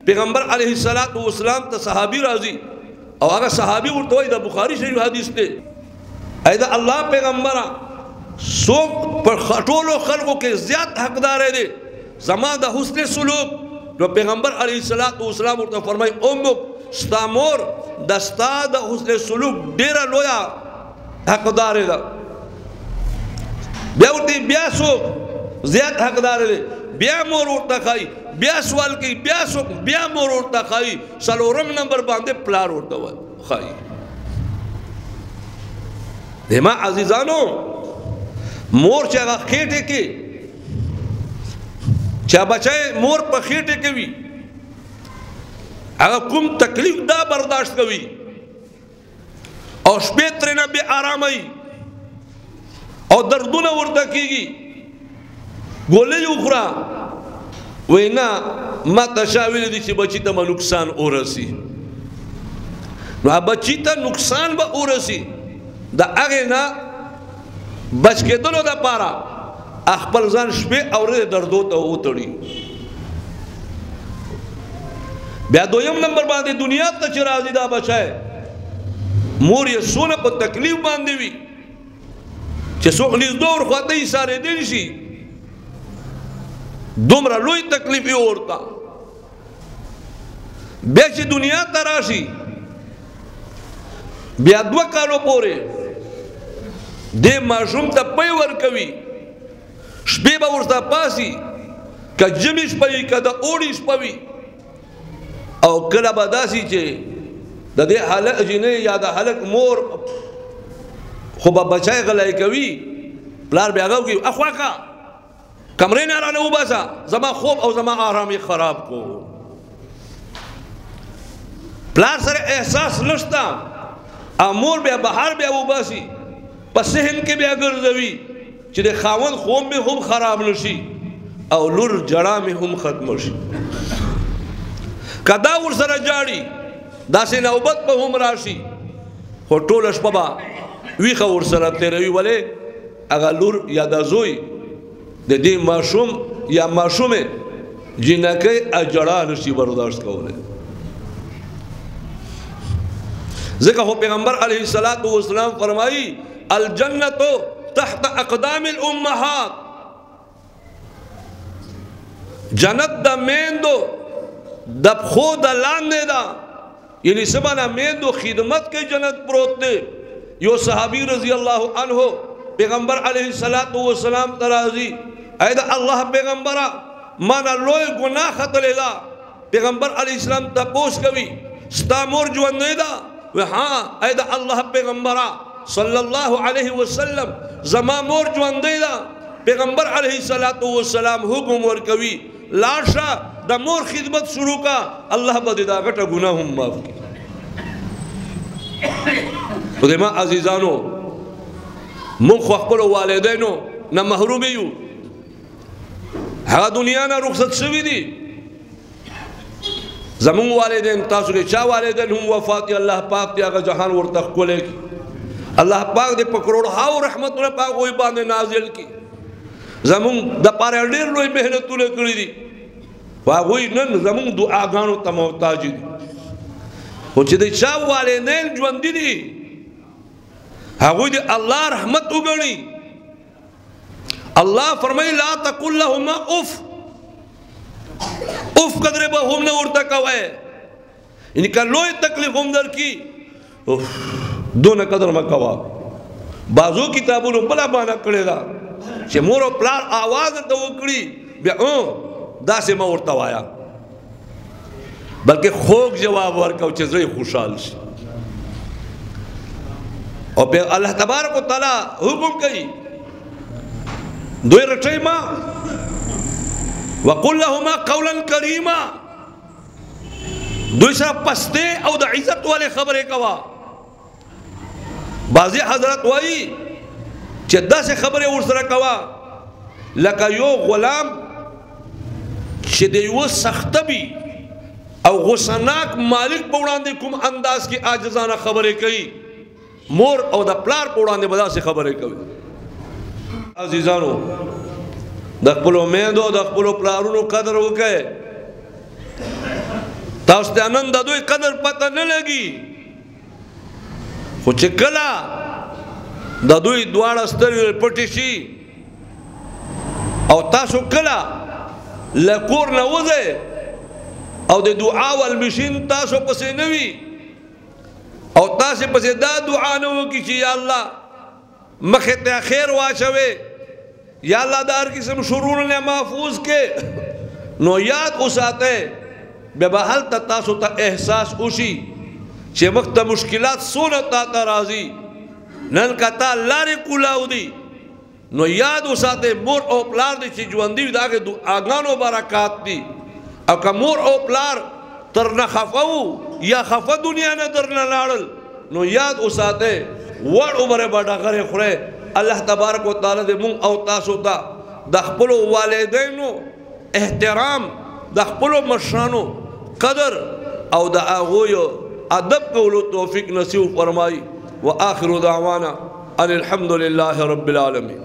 پیغمبر علیہ السلام تا صحابی راضی او اگر صحابی ورطوئی دا بخاری شریف حدیث تے ایدہ اللہ پیغمبرہ سوک پر خطولو خلقوں کے زیادہ حقدار ہے دے زمان دا حسن سلوک جو پیغمبر علیہ السلام ورطا فرمائی امک ستامور دستا دا حسن سلوک دیرہ لویا حقدار ہے دا بیا ورطی بیا سوک زیادہ حقدار ہے دے بیا مور ورطا خائی بیا سوال کی بیا سوک بیا مور ورطا خائی سلورم نمبر باندے پلار ورطا خائی دیما عزیزانو مور چاہا خیٹے کے چاہ بچائے مور پا خیٹے کے بھی اگر کم تکلیف دا برداشت کوئی اور شپیتر نہ بے آرامی اور دردون ورطا کی گی گولے جو اخرا وینا ما تشاویل دی چی بچی تا ما نقصان او رسی نو بچی تا نقصان با او رسی دا اگے نا بچ کے دلو دا پارا اخپل زان شپے اور دردو تا او تڑی بیا دویم نمبر باندے دنیا تا چرازی دا بچائے مور یہ سونا پا تکلیف باندے وی چھ سوک نیز دور خواتے ہی سارے دن شی دومرا لوئی تکلیفی اوڑتا بیچی دنیا تراشی بیا دو کالو پورے دے معشوم تا پی ورکوی شپی با ورستا پاسی که جمیش پوی که دا اوڑیش پوی او کلا با داسی چے دا دے حلق جنے یا دا حلق مور خوبا بچائے غلائی کوی پلار بیاگاو کی اخواکا کمرے نارانے او باسا زما خوب او زما آرامی خراب کو پلار سر احساس نشتا امور بیا بہار بیا او باسی پس سہن کے بیا گرزوی چلے خاون خوب میں ہم خراب نشی او لور جڑا میں ہم ختم نشی کداور سر جاڑی دا سے نوبت پا ہم راشی خو ٹولش پبا وی خور سر تیروی والے اگا لور یا دا زوی دے دی معشوم یا معشوم جنکے اجڑا نشی برداشت کولے ذکر ہو پیغمبر علیہ السلام فرمائی الجنت تحت اقدام الامہات جنت دا میندو دب خود لاندے دا یعنی سبانا میندو خدمت کے جنت پروت دے یو صحابی رضی اللہ عنہ پیغمبر علیہ السلام ترازی ایدہ اللہ پیغمبرہ مانا لوئے گناہ خطلے دا پیغمبر علیہ السلام تا پوس کوئی ستا مور جواندے دا ہاں ایدہ اللہ پیغمبرہ صلی اللہ علیہ وسلم زما مور جواندے دا پیغمبر علیہ السلام حکم ورکوی لاشا دا مور خدمت شروع کا اللہ با دا گٹا گناہ ہم معاف کی تو دیما عزیزانو منخ اخبرو والدینو نا محرومیو ہاں دنیا نا رخصت شوی دی زمون والدین تاسو کے چاہ والدین ہم وفاتی اللہ پاک دی آگا جہان ورتخ کولے کی اللہ پاک دے پکروڑ ہاو رحمت اللہ پاک ہوئی باندے نازل کی زمون دا پارے اڈیر لوئی محنت تولے کری دی واغوی نن زمون دعا گانو تموتاجی دی خوچی دے چاہ والدین جواندی دی ہاوی دی اللہ رحمت اگنی اللہ فرمائی لا تقل لہما اف اف قدر با ہم نے ارتا کوئے یعنی کہ لوئی تکلیف ہم در کی دون قدر میں کوا بازو کتابوں بلا بانا کرے دا چھے مورو پلار آواز تو کری بیا دا سے میں ارتا وایا بلکہ خوک جواب ورکاو چھے زی خوشحال سی اور پھر اللہ تبارک و تعالی حکم کئی دوئی رٹھائی ماں وَقُلْ لَهُمَا قَوْلًا كَرِيمًا دوئی سرا پستے او دا عزت والے خبرے کوا بعضی حضرت وائی چھے دا سے خبرے ارسرا کوا لکا یو غلام چھے دیو سختبی او غصناک مالک پوڑان دے کم انداز کی آجزانہ خبرے کئی مور او دا پلار پوڑان دے بدا سے خبرے کئی عزیزانو دا خپلو میندو دا خپلو پلارونو قدر ہو گئے تاسو ته نن د دوی قدر پته نه لګي خو چې کله د دوی دواړه سترګې پټې شي او تاسو کله له کور نه وځئ او د دعا والمشین تاسو پسې نه وي او تاسو پسې دا دعا نه وکړي چې یا الله مخې ته خیر واچوي یا الله د هر قسم شرور نه محفوظ کې نو یاد وساتئ بیا به هلته تاسو ته احساس وشي چې مخ ته مشکلات څونه تا ته راځي نن که تا لارې کولاو دي نو یاد وساتئ مور او پلار دي چې ژوندي وي د هغې دعاګانو برکات دي او که مور او پلار تر نه خفه وو یا خفه دنیا نه در نه لاړل نو یاد وساتئ وړ عمره به ډغرې خورئ الله تبارک وتعالی دې مونږ او تاسو ته د خپلو والدینو احترام د خپلو مشرانو قدر او د هغوی ادب کولو توفیق نصیب فرمایي. وآخر دعوانا ان الحمد لله رب العالمين.